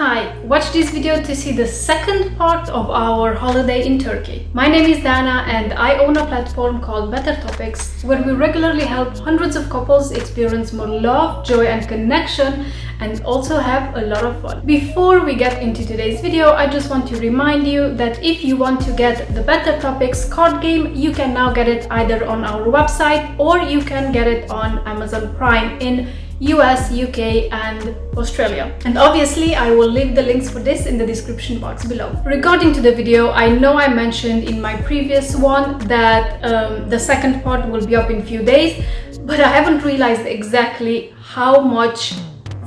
Hi, watch this video to see the second part of our holiday in Turkey. My name is Dana and I own a platform called Better Topics where we regularly help hundreds of couples experience more love, joy and connection and also have a lot of fun. Before we get into today's video, I just want to remind you that if you want to get the Better Topics card game, you can now get it either on our website or you can get it on Amazon Prime in US, UK and Australia. And obviously I will leave the links for this in the description box below. Regarding to the video, I know I mentioned in my previous one that the second part will be up in a few days, but I haven't realized exactly how much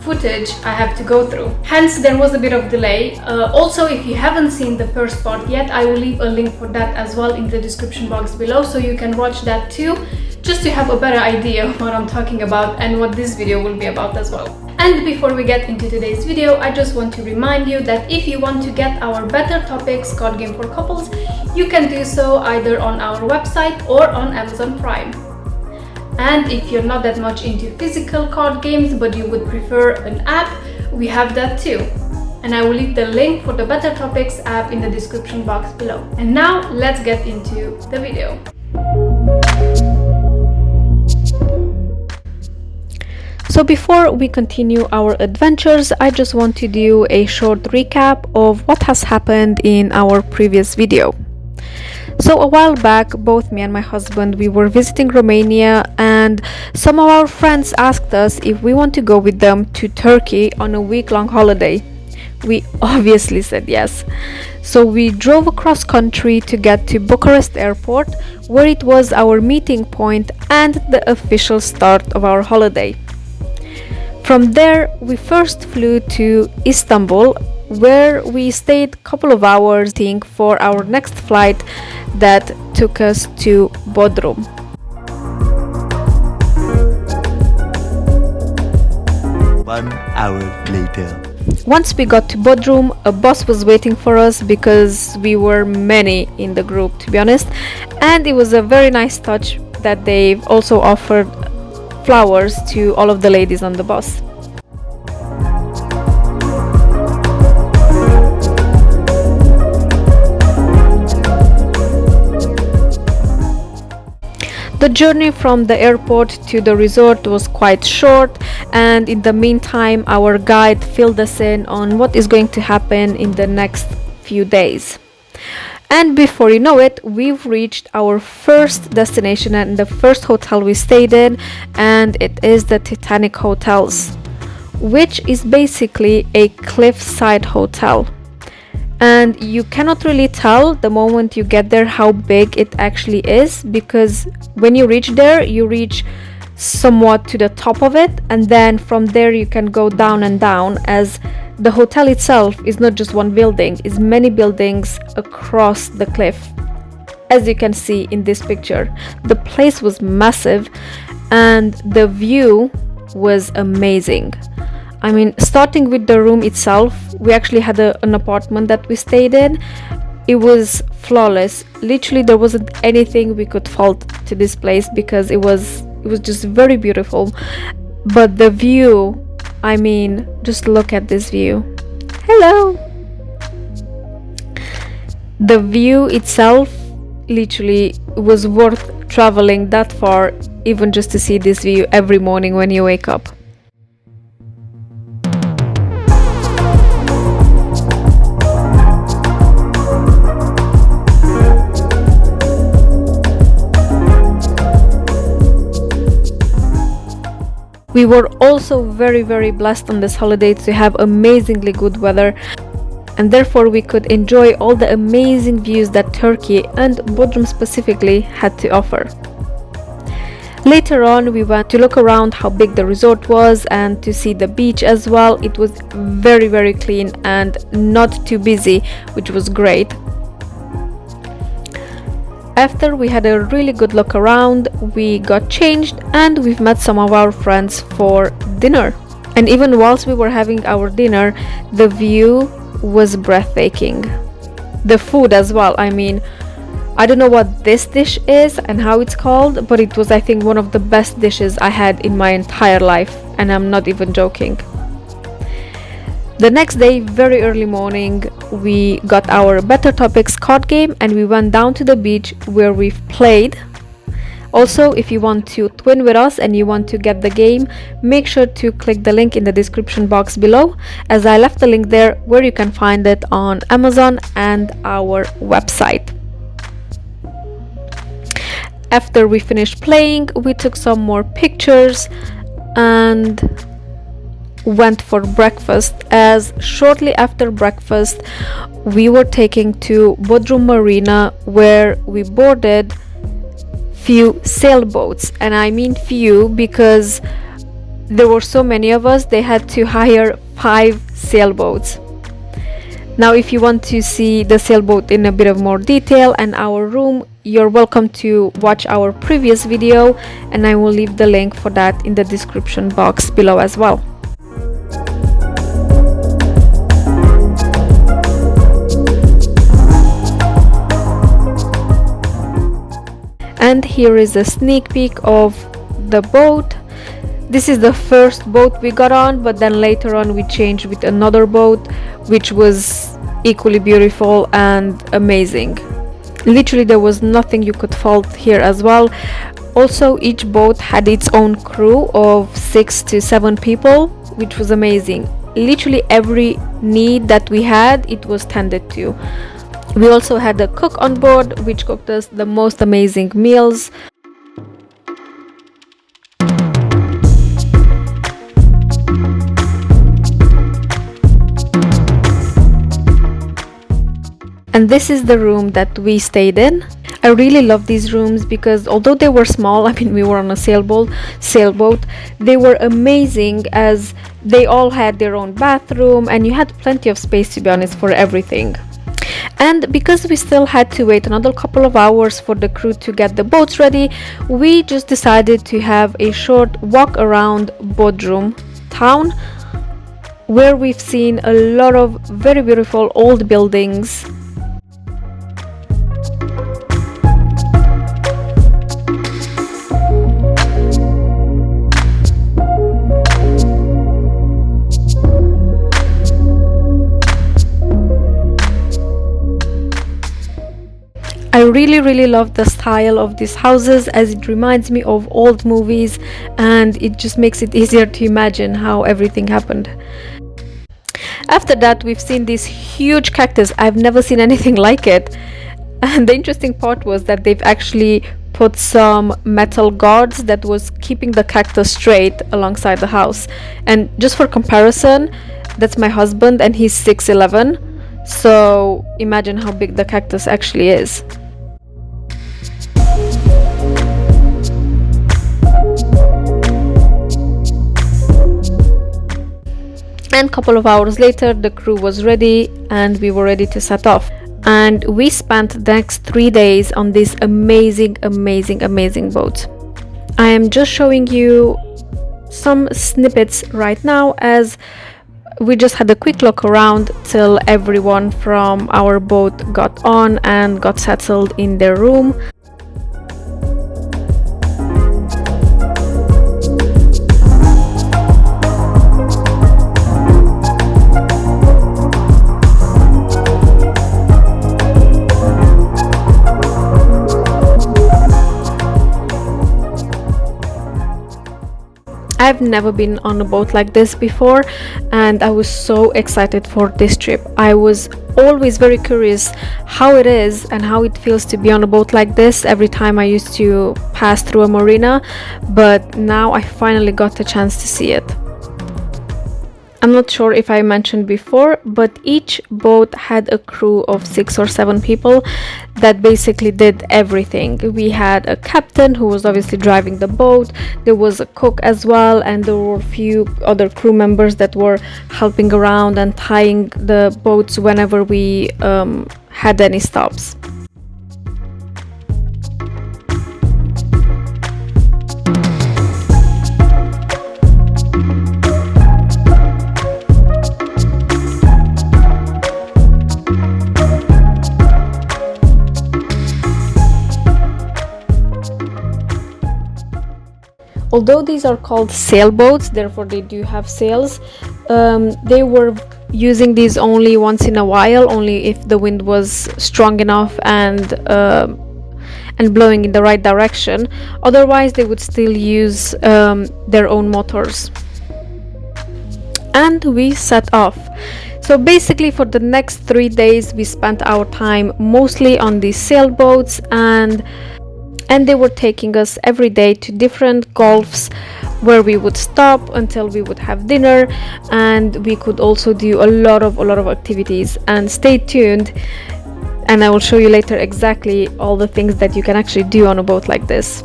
footage I have to go through. Hence there was a bit of delay. Also, if you haven't seen the first part yet, I will leave a link for that as well in the description box below so you can watch that too, just to have a better idea of what I'm talking about and what this video will be about as well. And before we get into today's video, I just want to remind you that if you want to get our Better Topics card game for couples, you can do so either on our website or on Amazon Prime. And if you're not that much into physical card games but you would prefer an app, we have that too. And I will leave the link for the Better Topics app in the description box below. And now let's get into the video. So before we continue our adventures, I just want to do a short recap of what has happened in our previous video. So a while back, both me and my husband, we were visiting Romania and some of our friends asked us if we want to go with them to Turkey on a week-long holiday. We obviously said yes. So we drove across country to get to Bucharest airport, where it was our meeting point and the official start of our holiday. From there, we first flew to Istanbul, where we stayed a couple of hours waiting for our next flight that took us to Bodrum. 1 hour later. Once we got to Bodrum, a bus was waiting for us because we were many in the group, to be honest, and it was a very nice touch that they've also offered flowers to all of the ladies on the bus. The journey from the airport to the resort was quite short, and in the meantime our guide filled us in on what is going to happen in the next few days. And before you know it, we've reached our first destination and the first hotel we stayed in, and it is the Titanic Hotels, which is basically a cliffside hotel. And you cannot really tell the moment you get there how big it actually is, because when you reach there, you reach somewhat to the top of it, and then from there you can go down and down, as the hotel itself is not just one building, it's many buildings across the cliff. As you can see in this picture, the place was massive and the view was amazing. I mean, starting with the room itself, we actually had an apartment that we stayed in. It was flawless. Literally, there wasn't anything we could fault to this place because it was just very beautiful. But the view, I mean, just look at this view. Hello! The view itself, literally, was worth traveling that far, even just to see this view every morning when you wake up. We were also very blessed on this holiday to have amazingly good weather, and therefore we could enjoy all the amazing views that Turkey and Bodrum specifically had to offer. Later on, we went to look around how big the resort was and to see the beach as well. It was very clean and not too busy, which was great. After we had a really good look around, we got changed and we've met some of our friends for dinner. And even whilst we were having our dinner, the view was breathtaking. The food as well, I mean, I don't know what this dish is and how it's called, but it was, I think, one of the best dishes I had in my entire life, and I'm not even joking. The next day, very early morning, we got our Better Topics card game and we went down to the beach where we've played. Also, if you want to twin with us and you want to get the game, make sure to click the link in the description box below, as I left the link there where you can find it on Amazon and our website. After we finished playing, we took some more pictures and went for breakfast, as shortly after breakfast we were taken to Bodrum Marina where we boarded few sailboats. And I mean few because there were so many of us, they had to hire 5 sailboats. Now if you want to see the sailboat in a bit of more detail and our room, you're welcome to watch our previous video, and I will leave the link for that in the description box below as well. And here is a sneak peek of the boat. This is the first boat we got on, but then later on we changed with another boat which was equally beautiful and amazing. Literally there was nothing you could fault here as well. Also, each boat had its own crew of 6 to 7 people, which was amazing. Literally every need that we had, it was tended to. We also had a cook on board which cooked us the most amazing meals. And this is the room that we stayed in. I really love these rooms because although they were small, I mean we were on a sailboat, they were amazing as they all had their own bathroom and you had plenty of space, to be honest, for everything. And because we still had to wait another couple of hours for the crew to get the boats ready, we just decided to have a short walk around Bodrum town, where we've seen a lot of very beautiful old buildings. I really love the style of these houses, as it reminds me of old movies and it just makes it easier to imagine how everything happened. After that, we've seen this huge cactus. I've never seen anything like it. And the interesting part was that they've actually put some metal guards that was keeping the cactus straight alongside the house. And just for comparison, that's my husband and he's 6'11", so imagine how big the cactus actually is. And a couple of hours later the crew was ready and we were ready to set off, and we spent the next 3 days on this amazing boat. I am just showing you some snippets right now, as we just had a quick look around till everyone from our boat got on and got settled in their room. I've never been on a boat like this before and I was so excited for this trip. I was always very curious how it is and how it feels to be on a boat like this every time I used to pass through a marina, but now I finally got the chance to see it. I'm not sure if I mentioned before, but each boat had a crew of 6 or 7 people that basically did everything. We had a captain who was obviously driving the boat, there was a cook as well, and there were a few other crew members that were helping around and tying the boats whenever we had any stops. Although these are called sailboats, therefore they do have sails, they were using these only once in a while, only if the wind was strong enough and blowing in the right direction. Otherwise they would still use their own motors. And we set off. So basically for the next 3 days we spent our time mostly on these sailboats, and they were taking us every day to different gulfs where we would stop until we would have dinner, and we could also do a lot of activities. And stay tuned, and I will show you later exactly all the things that you can actually do on a boat like this.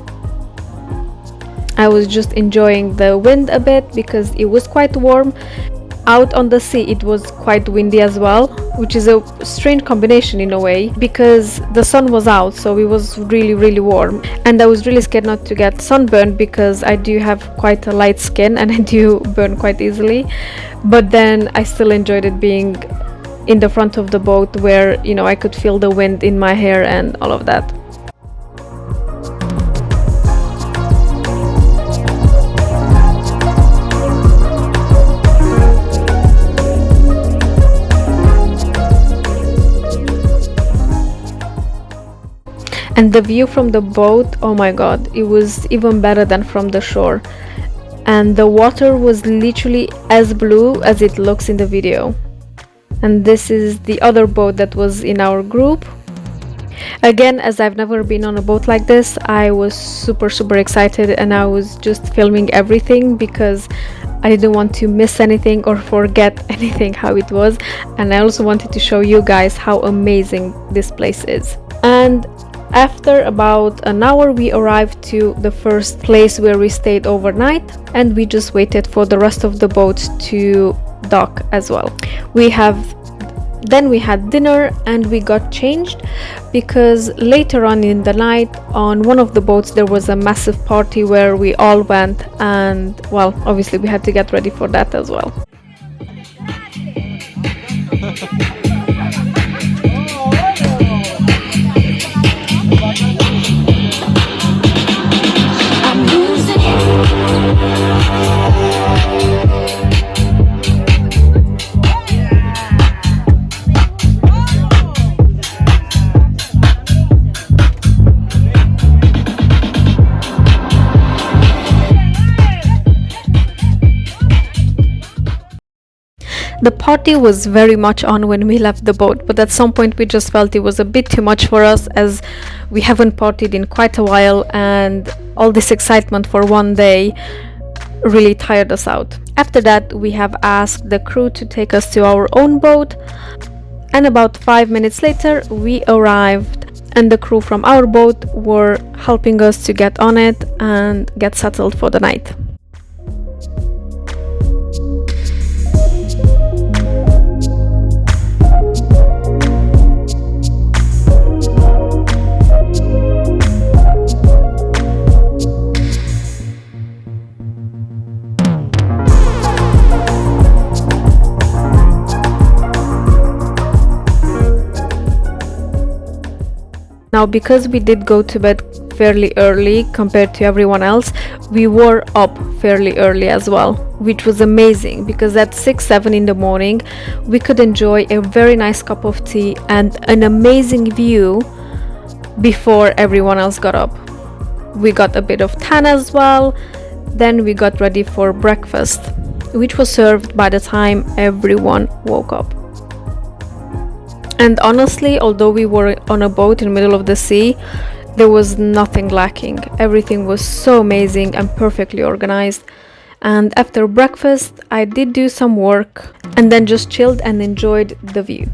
I was just enjoying the wind a bit because it was quite warm. Out on the sea it was quite windy as well, which is a strange combination in a way, because the sun was out, so it was really warm, and I was really scared not to get sunburned because I do have quite a light skin and I do burn quite easily. But then I still enjoyed it being in the front of the boat where, you know, I could feel the wind in my hair and all of that. And the view from the boat, oh my god, it was even better than from the shore. And the water was literally as blue as it looks in the video. And this is the other boat that was in our group. Again, as I've never been on a boat like this, I was super excited, and I was just filming everything because I didn't want to miss anything or forget anything how it was. And I also wanted to show you guys how amazing this place is. And after about an hour we arrived to the first place where we stayed overnight, and we just waited for the rest of the boat to dock as well. Then we had dinner and we got changed, because later on in the night on one of the boats there was a massive party where we all went, and well, obviously we had to get ready for that as well. The party was very much on when we left the boat, but at some point we just felt it was a bit too much for us, as we haven't partied in quite a while, and all this excitement for one day really tired us out. After that, we have asked the crew to take us to our own boat, and about 5 minutes later we arrived, and the crew from our boat were helping us to get on it and get settled for the night. Now, because we did go to bed fairly early compared to everyone else, we were up fairly early as well, which was amazing, because at 6-7 in the morning we could enjoy a very nice cup of tea and an amazing view before everyone else got up. We got a bit of tan as well. Then we got ready for breakfast, which was served by the time everyone woke up. And honestly, although we were on a boat in the middle of the sea, there was nothing lacking. Everything was so amazing and perfectly organized. And after breakfast, I did do some work and then just chilled and enjoyed the view.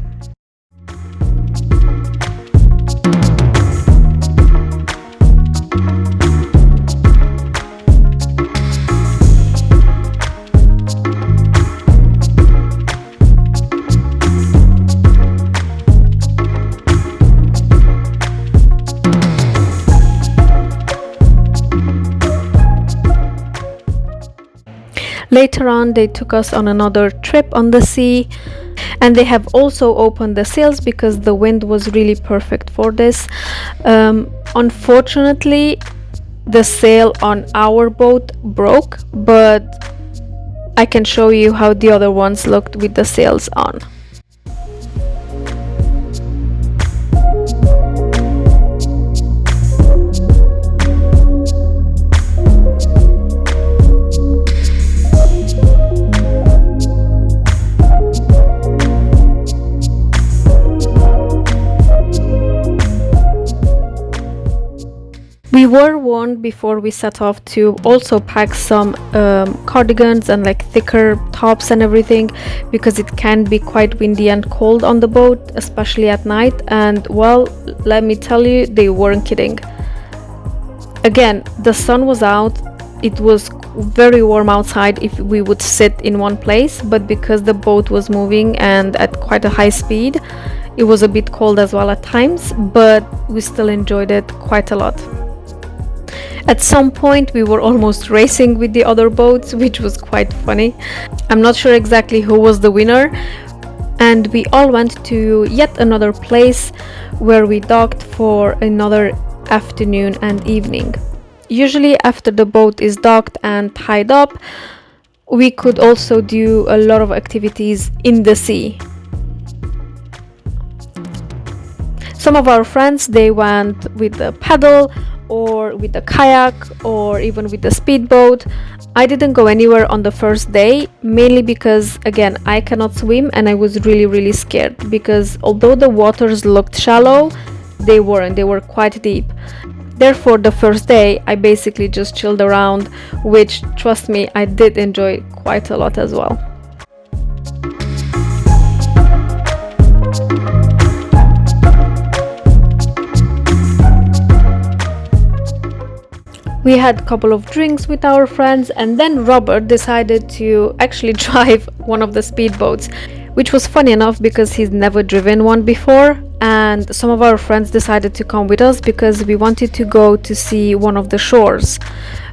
Later on, they took us on another trip on the sea, and they have also opened the sails because the wind was really perfect for this. Unfortunately, the sail on our boat broke, but I can show you how the other ones looked with the sails on. We were warned before we set off to also pack some cardigans and like thicker tops and everything, because it can be quite windy and cold on the boat, especially at night. And well, let me tell you, they weren't kidding. Again, the sun was out, it was very warm outside if we would sit in one place, but because the boat was moving and at quite a high speed, it was a bit cold as well at times, but we still enjoyed it quite a lot. At some point we were almost racing with the other boats, which was quite funny. I'm not sure exactly who was the winner, and we all went to yet another place where we docked for another afternoon and evening. Usually after the boat is docked and tied up, we could also do a lot of activities in the sea. Some of our friends, they went with the paddle or with the kayak or even with the speedboat. I didn't go anywhere on the first day, mainly because again, I cannot swim and I was really scared, because although the waters looked shallow, they weren't, they were quite deep. Therefore the first day I basically just chilled around, which, trust me, I did enjoy quite a lot as well. We had a couple of drinks with our friends, and then Robert decided to actually drive one of the speedboats, which was funny enough because he's never driven one before. And some of our friends decided to come with us because we wanted to go to see one of the shores.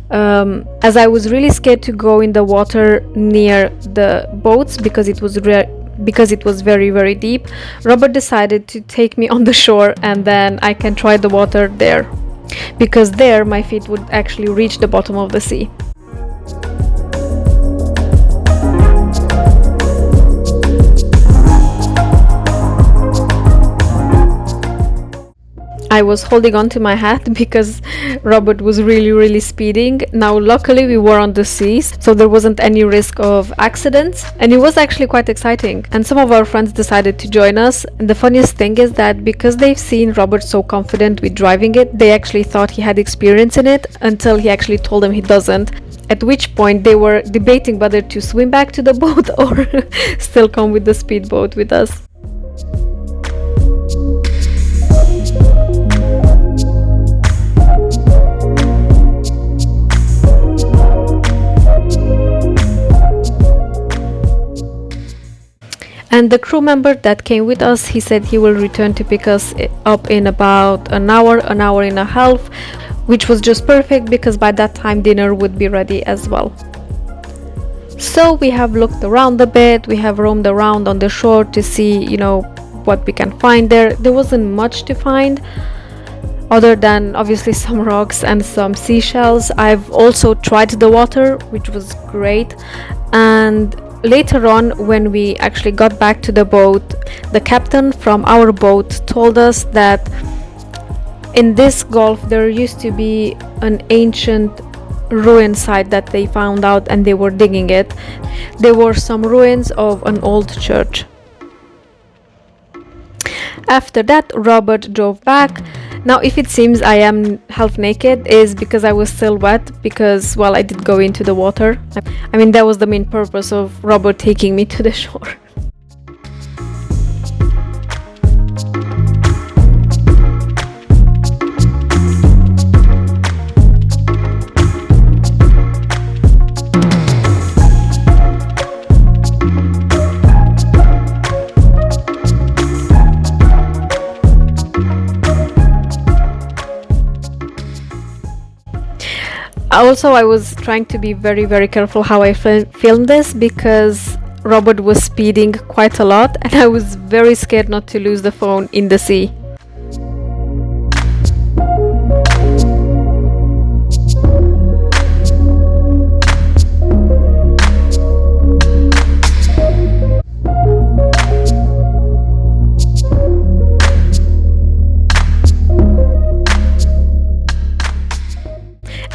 As I was really scared to go in the water near the boats because it was very deep, Robert decided to take me on the shore, and then I can try the water there, because there my feet would actually reach the bottom of the sea. I was holding on to my hat because Robert was really speeding. Now luckily we were on the seas, so there wasn't any risk of accidents, and it was actually quite exciting. And some of our friends decided to join us, and the funniest thing is that because they've seen Robert so confident with driving it, they actually thought he had experience in it until he actually told them he doesn't, at which point they were debating whether to swim back to the boat or still come with the speedboat with us. And the crew member that came with us, he said he will return to pick us up in about an hour and a half, which was just perfect because by that time dinner would be ready as well. So we have looked around a bit, we have roamed around on the shore to see, what we can find there. There wasn't much to find other than obviously some rocks and some seashells. I've also tried the water, which was great. And later on, when we actually got back to the boat, the captain from our boat told us that in this gulf there used to be an ancient ruin site that they found out, and they were digging it. There were some ruins of an old church. After that, Robert drove back. Now, if it seems I am half naked, is because I was still wet, because, well, I did go into the water. I mean, that was the main purpose of Robert taking me to the shore. Also, I was trying to be very careful how I filmed this, because Robert was speeding quite a lot and I was very scared not to lose the phone in the sea.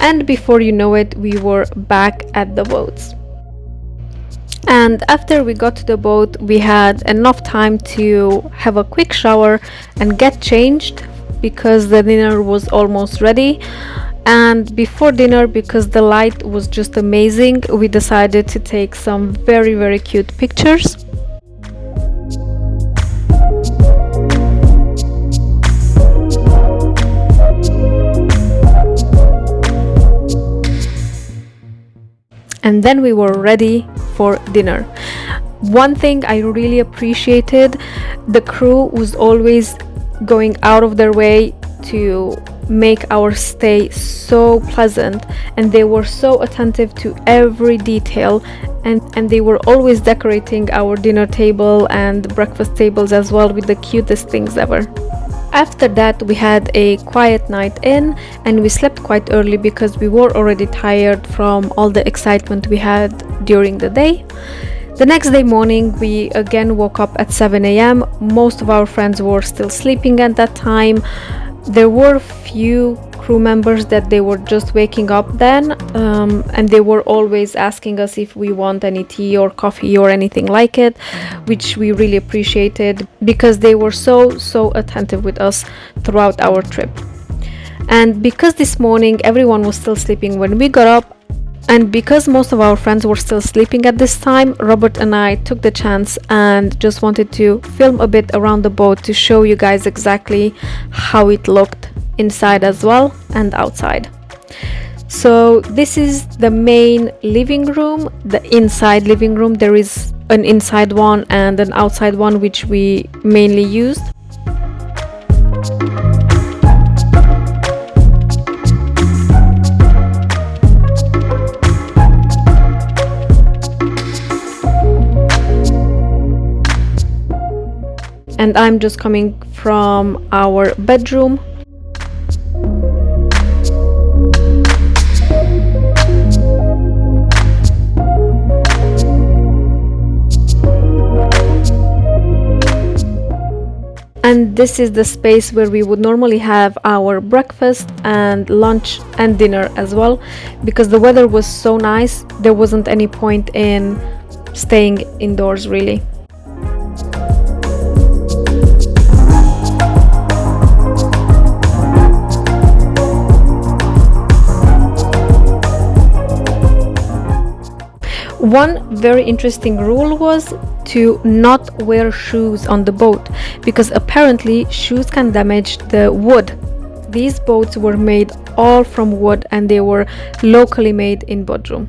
And before you know it, we were back at the boats. And after we got to the boat, we had enough time to have a quick shower and get changed because the dinner was almost ready. And before dinner, because the light was just amazing, we decided to take some very, very cute pictures. And then we were ready for dinner. One thing I really appreciated, the crew was always going out of their way to make our stay so pleasant, and they were so attentive to every detail, and they were always decorating our dinner table and breakfast tables as well with the cutest things ever. After that, we had a quiet night in, and we slept quite early because we were already tired from all the excitement we had during the day. The next day morning, we again woke up at 7 a.m. Most of our friends were still sleeping at that time. There were few crew members that they were just waking up then, and they were always asking us if we want any tea or coffee or anything like it, which we really appreciated because they were so attentive with us throughout our trip. And because this morning everyone was still sleeping when we got up, and because most of our friends were still sleeping at this time, Robert and I took the chance and just wanted to film a bit around the boat to show you guys exactly how it looked inside as well and outside. So this is the main living room, the inside living room. There is an inside one and an outside one which we mainly used. And I'm just coming from our bedroom. And this is the space where we would normally have our breakfast and lunch and dinner as well. Because the weather was so nice, there wasn't any point in staying indoors really. One very interesting rule was to not wear shoes on the boat, because apparently shoes can damage the wood. These boats were made all from wood and they were locally made in Bodrum.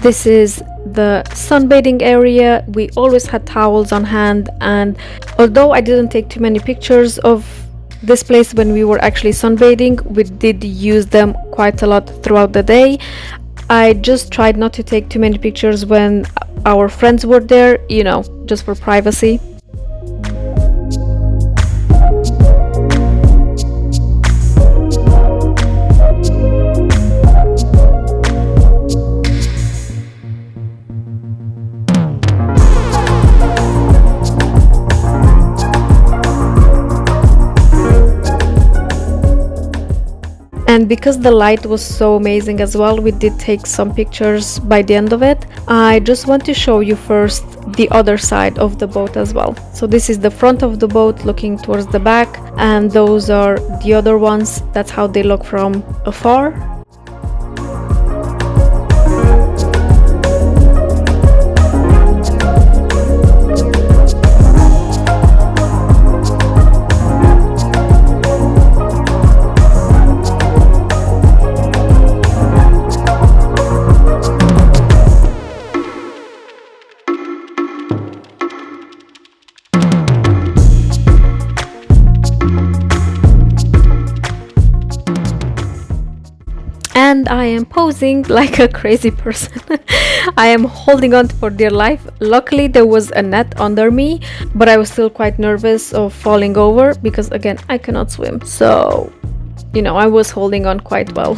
This is the sunbathing area. We always had towels on hand, and although I didn't take too many pictures of this place when we were actually sunbathing, we did use them quite a lot throughout the day. I just tried not to take too many pictures when our friends were there, you know, just for privacy. And because the light was so amazing as well, we did take some pictures by the end of it. I just want to show you first the other side of the boat as well. So this is the front of the boat looking towards the back, and those are the other ones. That's how they look from afar. And I am posing like a crazy person. I am holding on for dear life. Luckily there was a net under me, but I was still quite nervous of falling over because again I cannot swim, so you know, I was holding on quite well.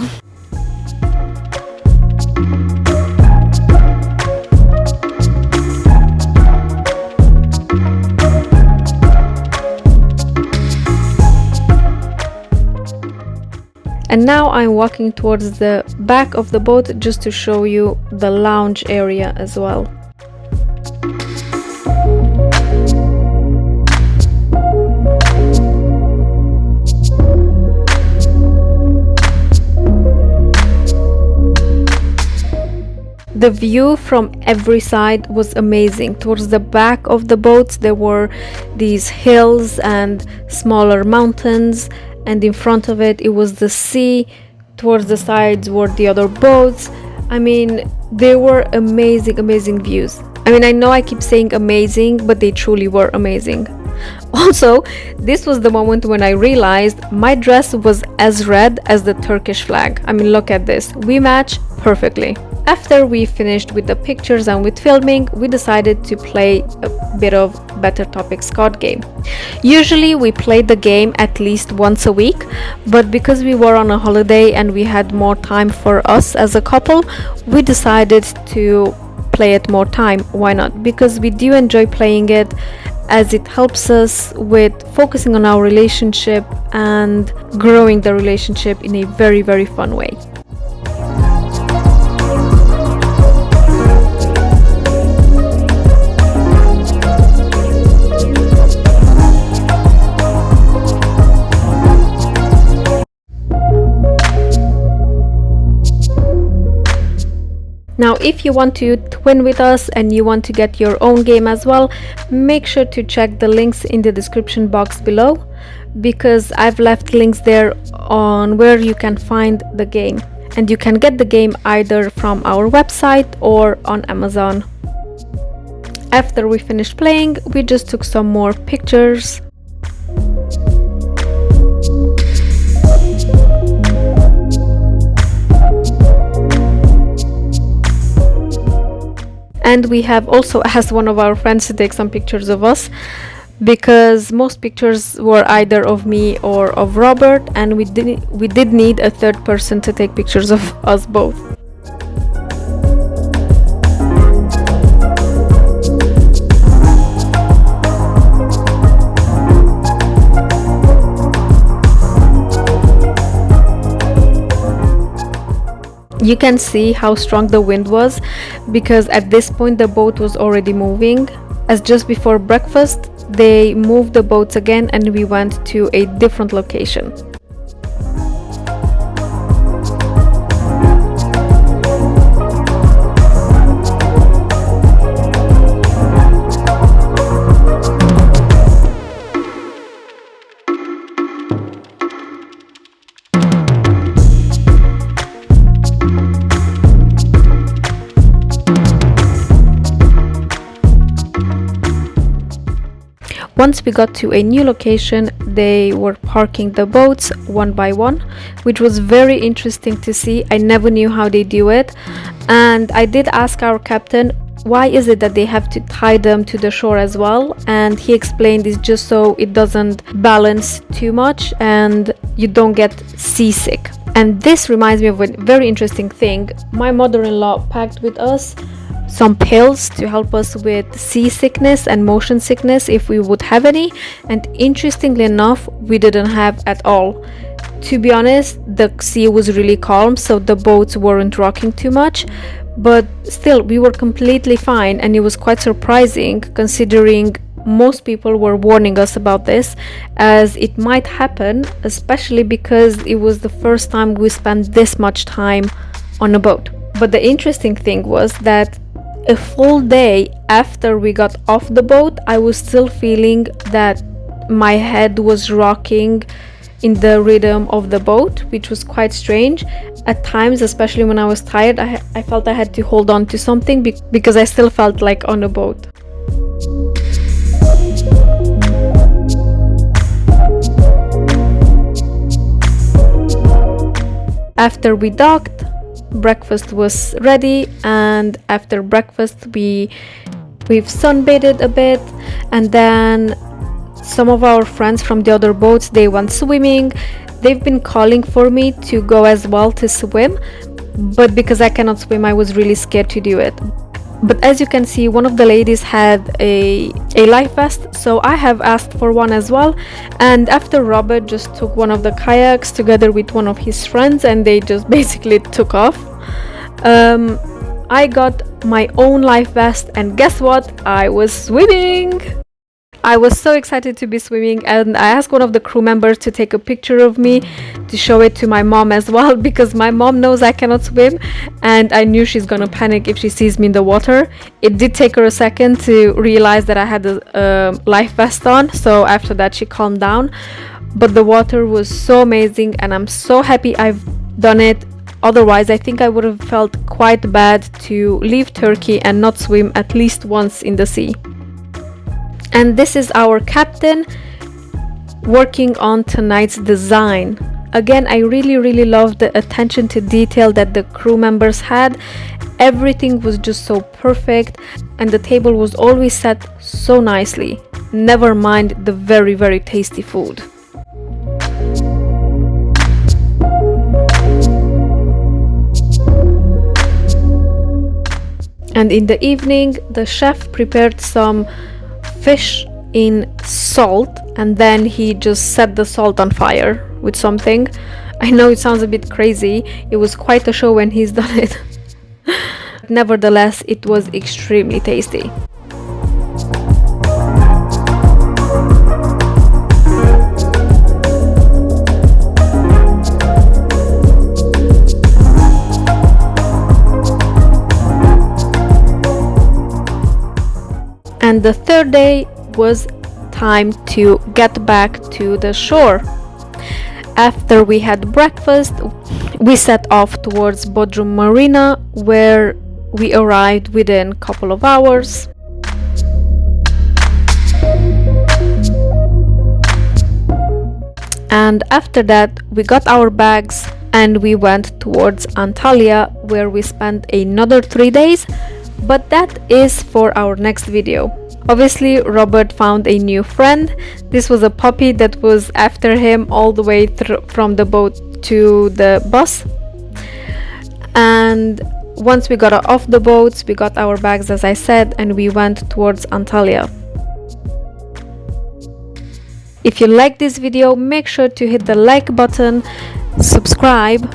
I'm walking towards the back of the boat just to show you the lounge area as well. The view from every side was amazing. Towards the back of the boats there were these hills and smaller mountains, and in front of it was the sea. Towards the sides were the other boats. I mean, they were amazing views. I mean, I know I keep saying amazing, but they truly were amazing. Also, this was the moment when I realized my dress was as red as the Turkish flag. I mean, look at this. We match perfectly. After we finished with the pictures and with filming, we decided to play a bit of Better Topics card game. Usually we played the game at least once a week, but because we were on a holiday and we had more time for us as a couple, we decided to play it more time. Why not? Because we do enjoy playing it, as it helps us with focusing on our relationship and growing the relationship in a very fun way. Now, if you want to twin with us and you want to get your own game as well, make sure to check the links in the description box below, because I've left links there on where you can find the game, and you can get the game either from our website or on Amazon. After we finished playing, we just took some more pictures. And we have also asked one of our friends to take some pictures of us, because most pictures were either of me or of Robert, and we did need a third person to take pictures of us both. You can see how strong the wind was, because at this point the boat was already moving, as just before breakfast they moved the boats again and we went to a different location. Once we got to a new location, they were parking the boats one by one, which was very interesting to see. I never knew how they do it, and I did ask our captain why is it that they have to tie them to the shore as well, and he explained it's just so it doesn't balance too much and you don't get seasick. And this reminds me of a very interesting thing. My mother-in-law packed with us some pills to help us with seasickness and motion sickness if we would have any, and interestingly enough we didn't have at all. To be honest, the sea was really calm, so the boats weren't rocking too much, but still we were completely fine, and it was quite surprising considering most people were warning us about this, as it might happen, especially because it was the first time we spent this much time on a boat. But the interesting thing was that a full day after we got off the boat, I was still feeling that my head was rocking in the rhythm of the boat, which was quite strange. At times, especially when I was tired, I felt I had to hold on to something because I still felt like on a boat. After we docked, breakfast was ready, and after breakfast we've sunbathed a bit, and then some of our friends from the other boats, they went swimming. They've been calling for me to go as well to swim, but because I cannot swim, I was really scared to do it. But as you can see, one of the ladies had a life vest, so I have asked for one as well. And after Robert just took one of the kayaks together with one of his friends, and they just basically took off, I got my own life vest, and guess what? I was swimming! I was so excited to be swimming, and I asked one of the crew members to take a picture of me to show it to my mom as well, because my mom knows I cannot swim and I knew she's gonna panic if she sees me in the water. It did take her a second to realize that I had a life vest on, so after that she calmed down. But the water was so amazing and I'm so happy I've done it. Otherwise, I think I would have felt quite bad to leave Turkey and not swim at least once in the sea. And this is our captain working on tonight's design. Again, I really love the attention to detail that the crew members had. Everything was just so perfect and the table was always set so nicely. Never mind the very tasty food. And in the evening, the chef prepared some fish in salt, and then he just set the salt on fire with something. I know it sounds a bit crazy. It was quite a show when he's done it. Nevertheless, it was extremely tasty. And the third day was time to get back to the shore. After we had breakfast, we set off towards Bodrum Marina, where we arrived within a couple of hours. And after that, we got our bags and we went towards Antalya, where we spent another 3 days. But that is for our next video. Obviously, Robert found a new friend. This was a puppy that was after him all the way from the boat to the bus. And once we got off the boats, we got our bags, as I said, and we went towards Antalya. If you like this video, make sure to hit the like button, subscribe,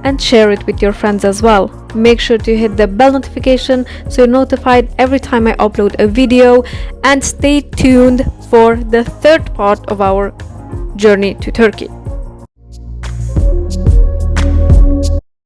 and share it with your friends as well. Make sure to hit the bell notification so you're notified every time I upload a video, and stay tuned for the third part of our journey to Turkey.